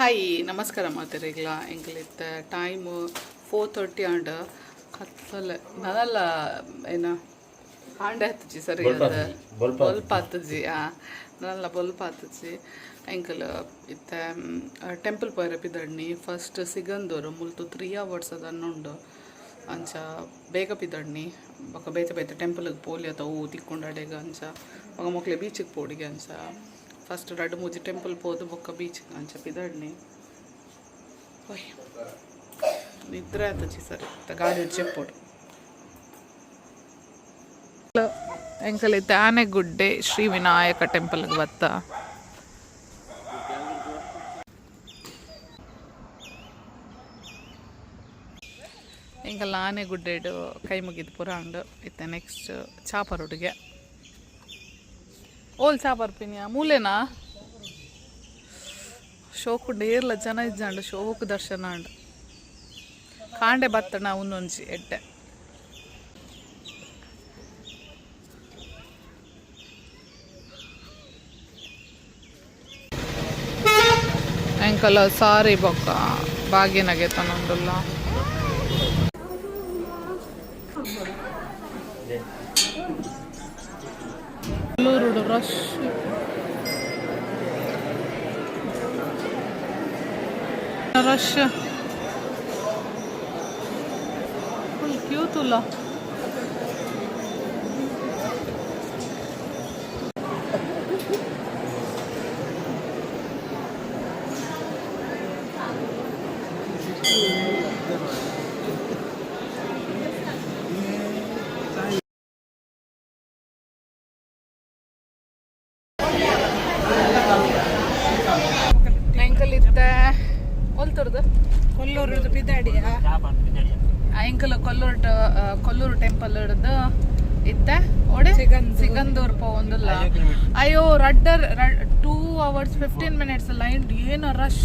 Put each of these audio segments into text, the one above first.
Hi ನಮಸ್ಕಾರ ಮಾತಾರಿಗ್ಲ ಎಂಕಲಿತ್ತ time 4:30 and ಕತ್ತಲೆ ನನಲ್ಲ ಏನ ಹಾಂಡೆ ಹತ್ತಜಿ ಸರಿ ಬೊಲ್ಪ ಹತ್ತಜಿ ನನಲ್ಲ ಬೊಲ್ಪ ಹತ್ತಜಿ ಎಂಕಲ್ ಇತ್ತ ಟೆಂಪಲ್ ಪೋಯರ ಪಿದಡ್ನಿ ಫಸ್ಟ್ ಸಿಗಂದೂರು ಮುಲ್ತು 3 hours ಅದನ್ನುಂಡು ಅಂಚ ಬೇಗ ಪಿದಡ್ನಿ ಬೊಕ ಬೇತೆ ಬೇತೆ ಟೆಂಪಲ್ಗೆ ಪೋಲಿ ಅತ ಹೂ ತಿಕ್ಕೊಂಡಾಡೆಗ ಅಂಚ ಮಗ ಮಕ್ಳೆ ಬೀಚಿಗೆ ಪೋಡಿಗೆ ಅಂಚ ಫಸ್ಟ್ 2-3 ಟೆಂಪಲ್ ಪೋದು ಬೊಕ್ಕ ಬೀಚಿಗೆ ಅಂಚ ಪಿದಡ್ನಿ ಓಯ್ ನಿದ್ರೆ ಆತಜಿ ಸರಿ ಗಾಡಿ ಚೆಪ್ಪೋಡು ಎಂಕಲ್ ಇತ್ತೆ ಆನೆಗುಡ್ಡೆ ಶ್ರೀ ವಿನಾಯಕ ಟೆಂಪಲ್ಗೆ ಬತ್ತ ಎಂಕಲ್ ಆನೆಗುಡ್ಡೆಡು ಕೈ ಮುಗಿದು ಪುರಾಂಡು ಇತ್ತೆ ನೆಕ್ಸ್ಟ್ ಚಾಪರೋಡಿಗೆ ಓಲ್ ಚಾಪರ್ ಪಿನಿಯ ಮೂಲೆನಾ ಶೋಕು ಡೇರ್ಲ ಜನ ಇಜ್ಜಾಂಡು ಶೋಕು ದರ್ಶನ ಅಂಡು ಕಾಂಡೆ ಬತ್ತಣ ಉನ್ನೊಂಜಿ ಎಡ್ಡೆ ಎಂಕಲ ಸಾರಿ ಬೊಕ್ಕ ಬಾಗಿನಾಗೆ ತನೊಂದುಲ್ಲ ರಶ್ ರಶ್ ಫುಲ್ ಕ್ಯೂ ತುಲ್ಲ ಕೊಲ್ಲೂರು ಪಿದಾಡಿಯ ಎಂಕಲ್ ಕೊಲ್ಲೂರು ಟೆಂಪಲ್ ಹಿಡ್ದು ಇತ್ತೆ ಓಡೆ ಸಿಗಂದೂರ್ ಪೋಂದಿಲ್ಲ ಅಯ್ಯೋ 2 hours 15 minutes ಲೈನ್ ಏನು ರಶ್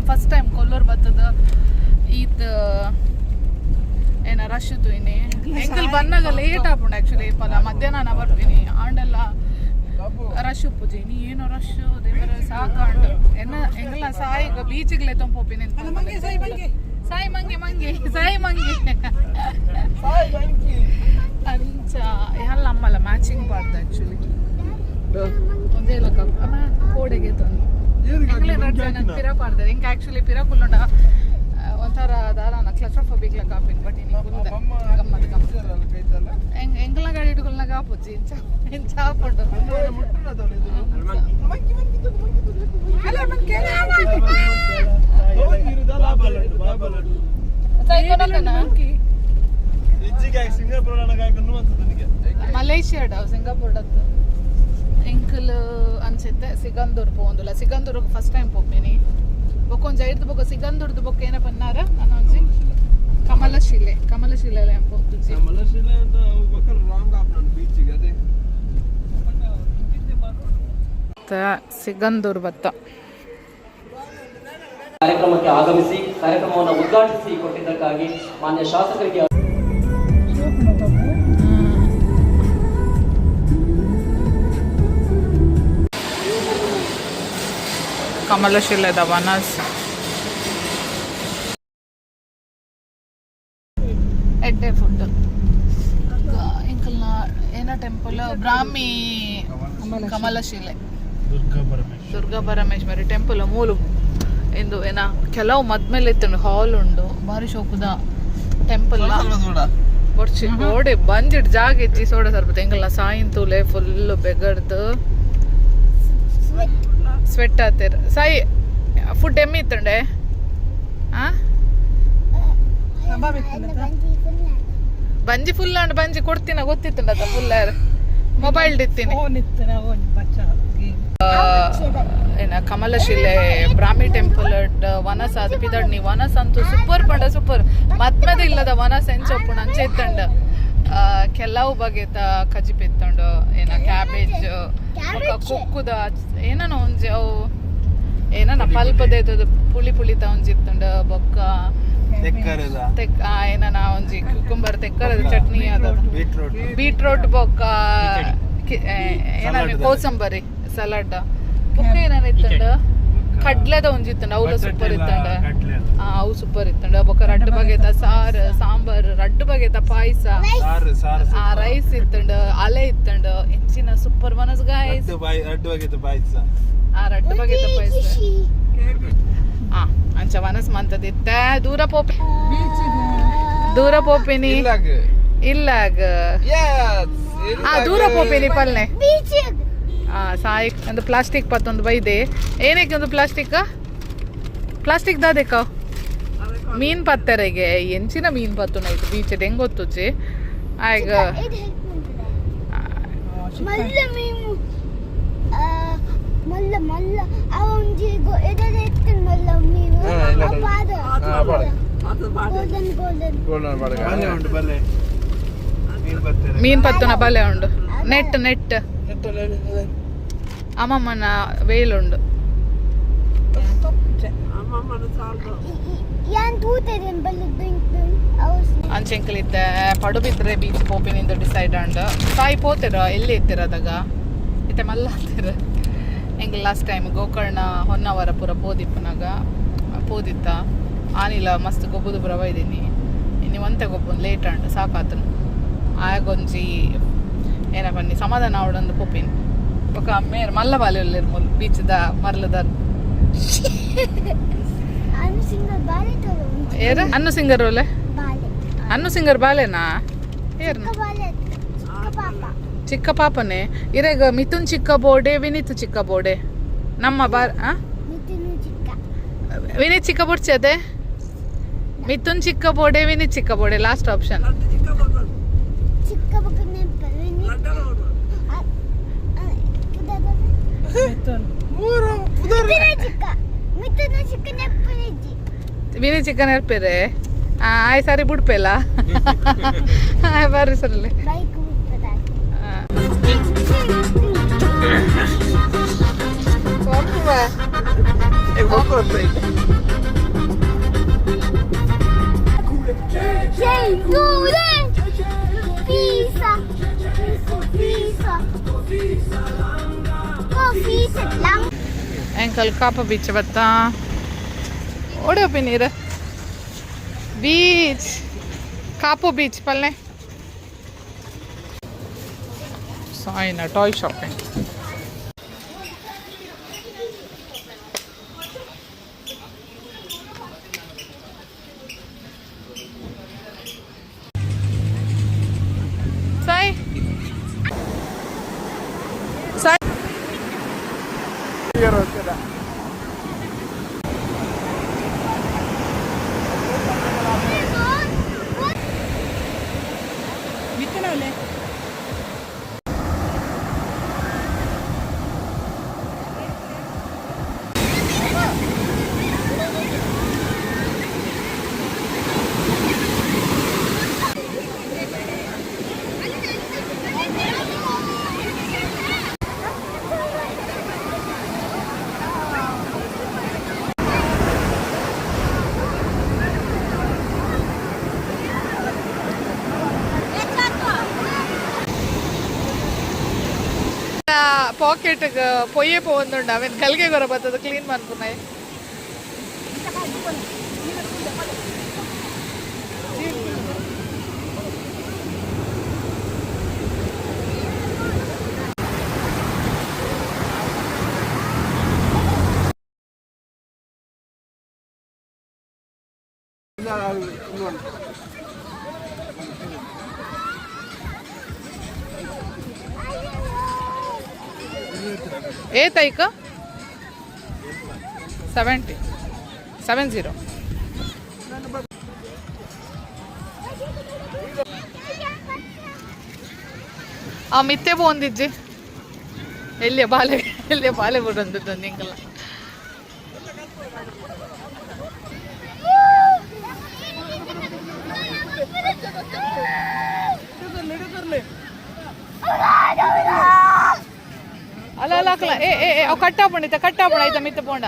ಫಸ್ಟ್ ಟೈಮ್ ಕೊಲ್ಲೂರು ಬರ್ತದ ಇದು ಏನ ರಶ್ ತುಯಿನಿ ಎಂಕಲ್ ಬಂದಾಗ ಲೇಟ್ ಆಪುಂಡು ಆ್ಯಕ್ಚುಲಿ ಪಲ ಮಧ್ಯಾಹ್ನ ಬರ್ತೀನಿ ಆಂಡೆಲ್ಲ ರಶ್ ಉಪ್ಪುಜಿ ಏನು ರಶ್ ದೇವರ ಸಾಕಾಂಡು ಎಂಗಲ್ಲ ಸಾಯಿಗ ಬೀಚಿಗ್ಲೆ ತೊಂಪೋಪಿನಿ ಸಾಯಿ ಮಂಗಿ ಅಂಚ ಎಲ್ಲ ಅಮ್ಮಲ್ಲ ಮ್ಯಾಚಿಂಗ್ ಪಾಡ್ದು ಆ್ಯಕ್ಚುಲಿ ಒಂದೇ ಕೋಡೆಗೆ ತಂದು ಪಿರ ಪಾಡ್ದೆ ಇಂಕ ಆ್ಯಕ್ಚುಲಿ ಪಿರ ಕುಲ್ಲುಂಡ ಒಂಥರ ದಾರಾನ ಕ್ಲಸ್ಟ್ರೋಫೋಬಿಕ್ಲ ಕಾಪಿನ್ ಬಟ್ ಇನ್ನು ಕುಲ್ದೆ ಗಮ್ಮತ್ ಎಂಗ್ಲ ಗಾಡಿ ಇಟ್ಕೊಳ್ನ ಕಾಪುಜ್ಜಿ ಚಾಪುಂಡು ಮಲೇಷಿಯಾಡ ಸಿಂಗಾಪುರ್ ಎಂಕಲ್ ಅನ್ಸುತ್ತೆ ಸಿಗಂದೂರ್ ಪೋಂದುಲ್ಲ ಸಿಗಂದೂರ್ ಫಸ್ಟ್ ಟೈಮ್ ಪೋಪಿನಿ ಬೊಕ್ಕೊಂಜ ಐರ್ದು ಬೊಕ್ಕ ಸಿಗಂದೂರ್ದು ಬೊಕ್ಕ ಏನ ಪನ್ನಾರ ಅನ್ನೊಂಜಿ ಕಮಲಶಿಲೆ ಪೋಂದುಜಿ ಸಿಗಂದೂರ್ ಬತ್ತ ಕಾರ್ಯಕ್ರಮಕ್ಕೆ ಆಗಮಿಸಿ ಕಾರ್ಯಕ್ರಮವನ್ನು ಉದ್ಘಾಟಿಸಿ ಕೊಟ್ಟಿದ್ದಕ್ಕಾಗಿ ಮಾನ್ಯ ಶಾಸಕರಿಗೆ ಕಮಲಶಿಲೆದ ವನಸ್ ಎಡ್ಡೆ ಫುಡ್ ಇಂಕಲ್ನ ಏನ ಟೆಂಪಲ್ ಬ್ರಾಹ್ಮಿ ಕಮಲಶಿಲೆ ದುರ್ಗಾ ಪರಮೇಶ್ವರಿ ಟೆಂಪಲ್ ಮೂಲು ಎಂದು ಏನ ಕೆಲವು ಮದ್ಮೇಲೆ ಇತ್ತು ಹಾಲ್ ಉಂಡು ಭಾರಿ ಶೋಕುದ ಟೆಂಪಲ್ ಬೊಡ್ಚಿ ಗೋಡೆ ಬಂದಿಟ್ಟು ಜಾಗ ಇಜ್ಜಿ ಸೋಡ ಸ್ವಲ್ಪ ಎಂಗಲ್ಲ ಸಾಯಿಂತೂಲೆ ಫುಲ್ ಬೆಗರ್ದು ಸ್ವೆಟ್ ಆತೇರ ಸಾಯಿ ಫುಡ್ ಎಮ್ಮಿ ಇತ್ತಂಡೆ ಬಂಜಿ ಫುಲ್ ಅಂಡ್ ಬಂಜಿ ಕೊಡ್ತೀನ ಗೊತ್ತಿತ್ತಂಡ ಫುಲ್ ಮೊಬೈಲ್ ಇತ್ತೀನಿ ಏನ ಕಮಲಶಿಲೆ ಬ್ರಾಹ್ಮಿ ಟೆಂಪಲ್ ವನಸ ಅದು ಪಿದಡ್ನಿ ವನಸ್ ಅಂತೂ ಸೂಪರ್ ಪಂಡ ಸೂಪರ್ ಮತ್ಮದ ಇಲ್ಲದ ವನಸ್ ಎಂಚೊಪ್ಪುಣ ಅಂಚೆ ಇತ್ತಂಡ ಕೆಲವು ಬಗೆತ ಕಜಿಪ್ ಇತ್ತಂಡು ಏನ ಕ್ಯಾಬೇಜ್ ಕುಕ್ಕುದ ಏನನ ಒಂಜಿ ಅವು ಏನನ ಪಲ್ಪದೇತದ ಪುಳಿ ಒಂಜಿತ್ತಂಡ ಬೊಕ್ಕ ಏನನ ಒಂಜಿ ಕುಕುಂಬರ್ ತೆಕ್ಕರದ ಚಟ್ನಿ ಅದ ಬೀಟ್ರೋಟ್ ಬೊಕ್ಕ ಏನ ಕೋಸಂಬರಿ ಸಲಾಡ್ ಬುಕ್ಕ ಏನೇನು ಇತ್ತಂಡ ಕಡ್ಲೆದ ಒಂಜಿತ್ತಂಡ ಅವಲ ಸೂಪರ್ ಇತ್ತಂಡ ಅವು ಸೂಪರ್ ಇತ್ತಂಡ ಬೊಕ ರಡ್ಡು ಬಗೆತ ಸಾಂಬಾರ್ ರಡ್ಡು ಬಗೆತ ಪಾಯಸ ರೈಸ್ ಇತ್ತಂಡ ಅಲೆ ಇತ್ತಂಡ ಎಂಚಿನ ಸೂಪರ್ ಮನಸ್ ಗಾಯ್ಸ್ ರಡ್ಡು ಬಗೆತ ಪಾಯಸ ರಡ್ಡು ಬಗೆತ ಪಾಯಸ ಅಂಚ ಮನಸ್ ಮಂತದಿತ್ತ ದೂರ ಪೋಪಿನಿ ಇಲ್ಲಾಗ ದೂರ ಪೋಪಿನಿ ಪಲ್ಲೆ ಸಾಯಿ ಒಂದು ಪ್ಲಾಸ್ಟಿಕ್ ಪತ್ತೊಂದು ಬೈದೆ ಏನಕ್ಕೆ ಒಂದು ಪ್ಲಾಸ್ಟಿಕ್ ದಾದೆಕ್ಕ ಮೀನ್ ಪತ್ತರೆಗೆ ಎಂಚಿನ ಮೀನ್ ಪತ್ತು ನೈತು ಬೀಚ್ ಹೆಂಗ್ ಗೊತ್ತುಚ್ಚಿ ಆಗ ಮೀನ್ ಪತ್ತುನ ಬಲೆ ಉಂಡು ನೆಟ್ ಅಮ್ಮಮ್ಮನ ವೇಲುಂಡು ಅಂಚೆಂಕಲಿದ್ದ ಪಡುಬಿದ್ರೆ ಬೀಚ್ ಪೋಪಿನಿಂದ ಡಿಸೈಡ್ ಅಂಡ್ ಸಾಯಿ ಪೋತಿರ ಎಲ್ಲಿ ಇತ್ತಿರದಾಗ ಇತ್ತೆ ಮಲ್ಲ ಅಂತೀರ ಹೆಂಗೆ ಲಾಸ್ಟ್ ಟೈಮ್ ಗೋಕರ್ಣ ಹೊನ್ನಾವರ ಪೂರ ಪೋದಿಪ್ಪನಾಗ ಪೋದಿತ್ತ ಆನಿಲ್ಲ ಮಸ್ತ್ ಗೊಬ್ಬುದು ಬುರ ಒಯ್ದೀನಿ ಇನ್ನು ಒಂತೆ ಗೊಬ್ಬೊಂದು ಲೇಟ್ ಅಂಡ್ ಸಾಕಾತನು ಆಗೊಂಜಿ ಏನ ಬನ್ನಿ ಸಮಾಧಾನ ಅವಡೊಂದು ಪೋಪಿನ್ ఒక మేర మల్ల బాలేరు మొల్ బీచ్ దా మర్లదర్ ఏర అన్ను సింగర్ రోలే అన్ను సింగర్ బాలేనా ఏర్న ಚಿಕ್ಕ ಪಾಪನೆ ಇರೆಗ ಮಿಥುನ್ ಚಿಕ್ಕ ಬೋಡೆ ವಿನೀತ್ ಚಿಕ್ಕ ಬೋಡೆ ನಮ್ಮ ವಿನೀತ್ ಚಿಕ್ಕ ಬೋಡ್ಚದೆ ಮಿಥುನ್ ಚಿಕ್ಕ ಬೋಡೆ ವಿನೀತ್ ಚಿಕ್ಕ ಬೋಡೆ ಲಾಸ್ಟ್ ಆಪ್ಷನ್ ವಿನಿ ಚಿಕನ್ ಇರ್ಪೇರೆ ಆಯ್ ಸಾರಿ ಬಿಡ್ಪೇಲ ಬರ್ರಿ ಸರಲ್ಲಿ Ankle Kappa Beach bata. Ode opinire. Beach. Kappa Beach palle. Sign a toy shopping. Sai. Pocket ಪೊಯ್ಯೆ ಪೋಂದುಂಡು ಅವೇನು ಕಲ್ಗೆ ಗೊರ ಬರ್ತದ ಕ್ಲೀನ್ ಮಾಡ್ಕೊನಾಯ್ ఏ తైక 70 ಆ ಮಿತ್ತೆ ಬೋಂದಿಜ್ಜಿ ಎಲ್ಲಿಯ ಬಾಲೆ ಬಿಡೊಂದಿದ್ದು ನಿಂಗಲ್ಲ ಅಲ್ಲ ಅಲ್ಲ ಹಾಕಲ್ಲ ಅವು ಕಟ್ಟಾಪಣ ಆಯ್ತಾ ಮಿತ್ತ ಪೋಂಡ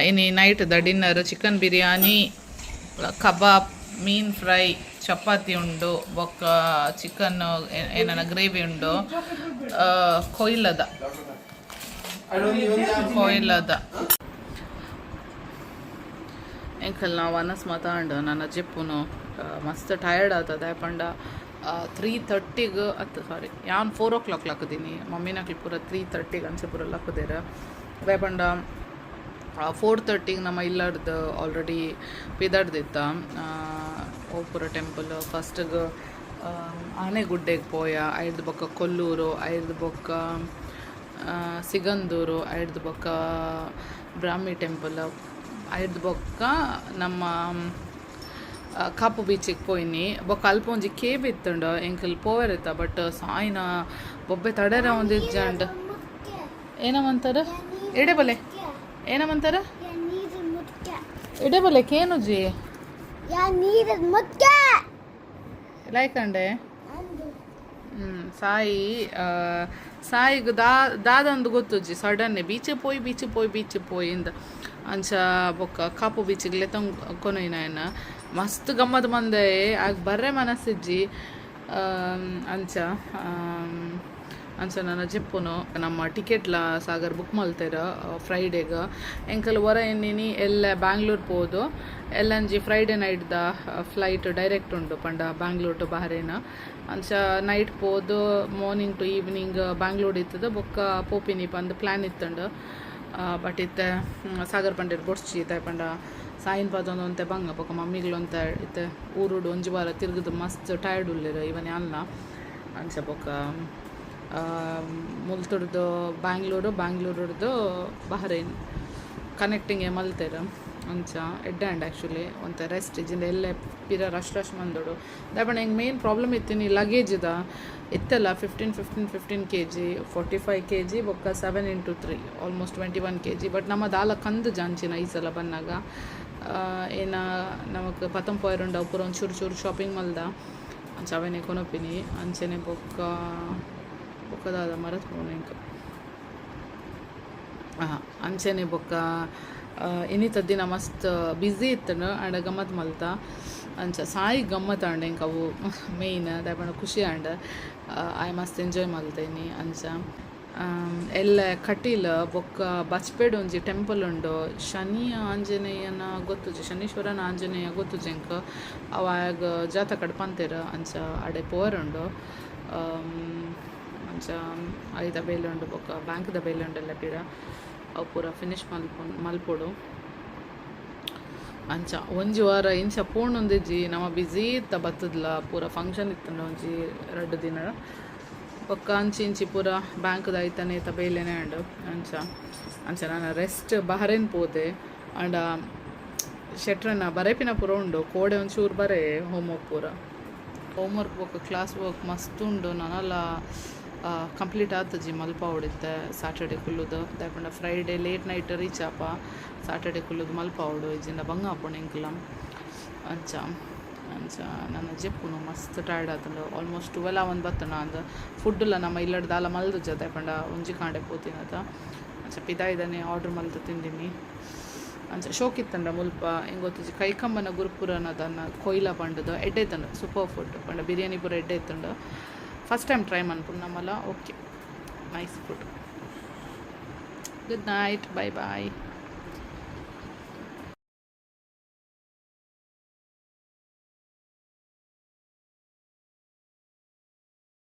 ಇನ್ನು ನೈಟ್ದ ಡಿನ್ನರ್ ಚಿಕನ್ ಬಿರಿಯಾನಿ, ಕಬಾಬ್, ಮೀನ್ ಫ್ರೈ, ಚಪಾತಿ ಉಂಡು, ಬೊಕ್ಕ ಚಿಕನ್ ಏನನ ಗ್ರೇವಿ ಉಂಡು, ಕೊಯ್ಲದ ಎಂಕಲ್ ನಾವು ಅನಸ್ ಮಾತಾಂಡು ನನ್ನ ಜಿಪ್ಪುನು ಮಸ್ತ್ ಟಯರ್ಡ್ ಆಗ್ತದೆ ಪಂಡ 3:30ಗೆ ಸಾರಿ ಯಾನ್ 4 o'clock ಲಕ್ಕದೀನಿ ಮಮ್ಮಿನಕ್ಲಿ ಪೂರ 3:30ಗೆ ಅನ್ಸೆ ಪೂರ ಲಕ್ಕದೇರ ಪಂಡ 4:30ಗೆ ನಮ್ಮ ಇಲ್ಲಡ್ದು ಆಲ್ರೆಡಿ ಪಿದಡ್ದಿತ್ತ ಓಪುರ ಟೆಂಪಲ್ ಫಸ್ಟ್ಗೆ ಆನೆಗುಡ್ಡೆಗೆ ಪೋಯ ಐದು ಬೊಕ್ಕ ಕೊಲ್ಲೂರು ಐದು ಬೊಕ್ಕ ಸಿಗಂದೂರು ಐದು ಬೊಕ್ಕ ಬ್ರಾಹ್ಮಿ ಟೆಂಪಲ್ ಐದು ಬೊಕ್ಕ ನಮ್ಮ ಕಾಪು ಬೀಚಿಗೆ ಪೋಯ್ನಿ ಬೊಕ್ಕ ಅಲ್ಪ ಒಂಜಿ ಕೇಬ್ ಇತ್ತುಂಡು ಎಂಕಲ್ ಪೋವೆರಿತ್ತ ಬಟ್ ಸಾಯಿನ ಬೊಬ್ಬೆ ತಡೆರ ಒಂದು ಇಜ್ಜಂಡ್ ಏನವಂತಾರ ಎಡೆಬಲೆ ಏನವಂತಾರ ಎಡೆಬಲೆ ಕೇನುಜಿ ಲೈಕಂಡೆ ಸಾಯಿಗೆ ದಾದಂದು ಗೊತ್ತುಜ್ಜಿ ಸಡನ್ನೆ ಬೀಚಿಗೆ ಪೋಯಿ ಇಂದ ಅಂಚ ಬೊಕ್ಕ ಕಾಪು ಬೀಚಿಗೆ ಕೊನೊಯ್ನ ಮಸ್ತ್ ಗಮ್ಮತ್ ಮಂದೆ ಆಗ ಬರ್ರೆ ಮನಸ್ಸಿಜ್ಜಿ ಅಂಚ ನನ್ನ ಜಿಪ್ಪುನು ನಮ್ಮ ಟಿಕೆಟ್ಲ ಸಾಗರ್ ಬುಕ್ ಮಲ್ತೇರ ಫ್ರೈಡೇಗೆ ಎಂಕಲ್ ಹೊರ ಎನ್ನಿನಿ ಎಲ್ಲ ಬ್ಯಾಂಗ್ಳೂರ್ ಪೋದು ಎಲ್ಲಂಜಿ ಫ್ರೈಡೇ ನೈಟ್ದ ಫ್ಲೈಟ್ ಡೈರೆಕ್ಟ್ ಉಂಡು ಪಂಡ ಬ್ಯಾಂಗ್ಳೂರ್ ಟು ಬಹರೇನ ಅಂಚ ನೈಟ್ ಪೋದು ಮಾರ್ನಿಂಗ್ ಟು ಈವ್ನಿಂಗ್ ಬ್ಯಾಂಗ್ಳೂರ್ ಇತ್ತದ ಬೊಕ್ಕ ಪೋಪಿನಿ ಪಂದ್ ಪ್ಲ್ಯಾನ್ ಇತ್ತಂಡು ಬಟ್ ಇತ್ತೆ ಸಾಗರ್ ಪಂಡೇರ್ ಬೊಡ್ಚಿ ಇತ್ತೆ ಪಂಡ ಸಾಯಿನ್ ಪಾದೊಂದು ಅಂತೆ ಬಂಗ ಬೊಕ್ಕ ಮಮ್ಮಿಗ್ಲೊಂತ ಇತ್ತೆ ಊರುಡು ಒಂಜಿ ವಾರ ತಿರುಗಿದು ಮಸ್ತ್ ಟಯರ್ಡ್ ಉಳ್ಳಿರ ಇವನ್ ಅಲ್ಲ ಅಂಚ ಬೊಕ್ಕ ಮುಲ್ತುಡ್ದು ಬ್ಯಾಂಗ್ಳೂರ್ದು ಬಹರೇನ್ ಕನೆಕ್ಟಿಂಗ್ ಮಲ್ತೇರ ಅಂಚ ಎಡ್ಡಾಂಡ್ ಆ್ಯಕ್ಚುಲಿ ಒಂಥ ರೆಸ್ಟ್ ಇಜಿಂದ ಎಲ್ಲೇ ಪಿರ ರಶ್ ಮಂದೋಡು ದಾಪಣ ಹಿಂಗೆ ಮೇನ್ ಪ್ರಾಬ್ಲಮ್ ಇತ್ತೀನಿ ಲಗೇಜ್ದ ಇತ್ತಲ್ಲ 15 kg 45 kg ಬೊಕ್ಕ 7 into 3 ಆಲ್ಮೋಸ್ಟ್ 21 kg ಬಟ್ ನಮ್ಮ ದಾಲ ಕಂದು ಜಾಂಚಿನ ಈ ಸಲ ಬಂದಾಗ ಏನ ನಮಗೆ ಪತಂಪೋಯರುಂಡ ಪೂರ ಒಂದು ಚೂರು ಶಾಪಿಂಗ್ ಮಲ್ದ ಅಂಚ ಅವೇನೆ ಕೊನೊಪಿನಿ ಅಂಚೆನೆ ಬೊಕ್ಕದಾದ ಮರತ್ ಪೋನೆಂಕ ಅಂಚೆನೆ ಬೊಕ್ಕ ಇನ್ನಿತ ದಿನ ಮಸ್ತ್ ಬ್ಯುಸಿ ಇತ್ತನು ಆಂಡ ಗಮ್ಮತ್ ಮಲ್ತ ಅಂಚ ಸಾಯಿ ಗಮ್ಮತ್ ಆಂಡ ಇಂಕ ಅವು ಮೇಯ್ನ್ ದಾಯಪಂಡ ಖುಷಿ ಆಂಡ ಆಯ್ ಮಸ್ತ್ ಎಂಜಾಯ್ ಮಲ್ತೇನಿ ಅಂಚ ಎಲ್ಲ ಕಟೀಲ್ ಬೊಕ್ಕ ಬಚ್ಪೇಡ್ ಒಂಜಿ ಟೆಂಪಲ್ ಉಂಡು ಶನಿ ಆಂಜನೇಯನ ಗೊತ್ತುಜಿ ಶನೀಶ್ವರನ ಆಂಜನೇಯ ಗೊತ್ತುಜಿ ಎಂಕ ಅವಾಗ ಜಾತ ಕಡೆ ಪಂತೇರ ಅಂಚ ಅಡೆ ಪೋರುಂಡು ಅಂಚ ಐದ ಬೇಲೆ ಉಂಡು ಬೊಕ್ಕ ಬ್ಯಾಂಕ್ದ ಬೇಲೆ ಉಂಡೆಲ್ಲ ಪಿರ ಅವು ಪೂರ ಫಿನಿಶ್ ಮಲ್ಪೊಡು ಅಂಚ ಒಂಜಿ ವಾರ ಇಂಚ ಪೂರ್ಣೊಂದಿಜ್ಜಿ ನಮ್ಮ ಬ್ಯುಸಿ ಇತ್ತ ಬತ್ತದ್ಲ ಪೂರ ಫಂಕ್ಷನ್ ಇತ್ತಂಡ ಒಂಜಿ 2 ದಿನ ಬೊಕ್ಕ ಇಂಚಿ ಪೂರ ಬ್ಯಾಂಕ್ದ ಐತನೆ ಇತ್ತ ಬೇಲೆನೆ ಅಂಡು ಅಂಚ ನಾನು ರೆಸ್ಟ್ ಬಹರೇನ್ ಪೋದೆ ಅಂಡ ಶೆಟ್ರನ್ನ ಬರೇಪಿನ ಪೂರ ಉಂಡು ಕೋಡೆ ಒಂಚೂರು ಬರೇ ಹೋಮ್ವರ್ಕ್ ಬೊಕ್ಕ ಕ್ಲಾಸ್ ವರ್ಕ್ ಮಸ್ತ್ ಉಂಡು ನಾನೆಲ್ಲ ಕಂಪ್ಲೀಟ್ ಆಗ್ತಜಿ ಮಲ್ಪ ಹೊಡಿತ್ತೆ ಸ್ಯಾಟರ್ಡೆ ಕುಲ್ಲುದು ದಾಯಪಂಡ ಫ್ರೈಡೇ ಲೇಟ್ ನೈಟ್ ರೀಚ್ ಆಪ ಸ್ಯಾಟರ್ಡೆ ಕುಲ್ಲುದು ಮಲ್ಪ ಹೊಡು ಇಜಿಂದ ಬಂಗ ಆಪುಂಡು ಎಂಕ್ಲ ಅಂಚ ನನ್ನ ಜೆಪ್ಪುನು ಮಸ್ತ್ ಟಯರ್ಡ್ ಆತಂಡು ಆಲ್ಮೋಸ್ಟ್ 12 ಒಂದು ಬತ್ತನ ಅಂದ ಫುಡ್ಲ ನಮ್ಮ ಇಲ್ಲಡ್ ದಾಲ ಮಲ್ದುಜ ದಾಯಪಂಡ ಒಂಜಿ ಕಾಂಡೆ ಪೋತಿನದ ಅಂಚ ಪಿದಾಯ್ದನೆ ಆರ್ಡ್ರ್ ಮಲ್ತು ತಿಂದಿನಿ ಅಂಚ ಶೋಕಿತ್ತಂಡ ಮುಲ್ಪ ಹೆಂಗೆ ಗೊತ್ತಿಜ್ಜಿ ಕೈಕಂಬನ ಗುರುಪುರನದನ್ನ ಕೊಯ್ಲ ಪಂಡದು ಎಡ್ಡೆತ್ತಂಡು ಸೂಪರ್ ಫುಡ್ ಪಂಡ ಬಿರಿಯಾನಿ ಪೂರ ಎಡ್ಡೆತ್ತಂಡು ಫಸ್ಟ್ ಟೈಮ್ ಟ್ರೈ ಮನ್ಪುಂಡು ನಮ್ಮಲ್ಲ okay nice food good night bye ಬಾಯ್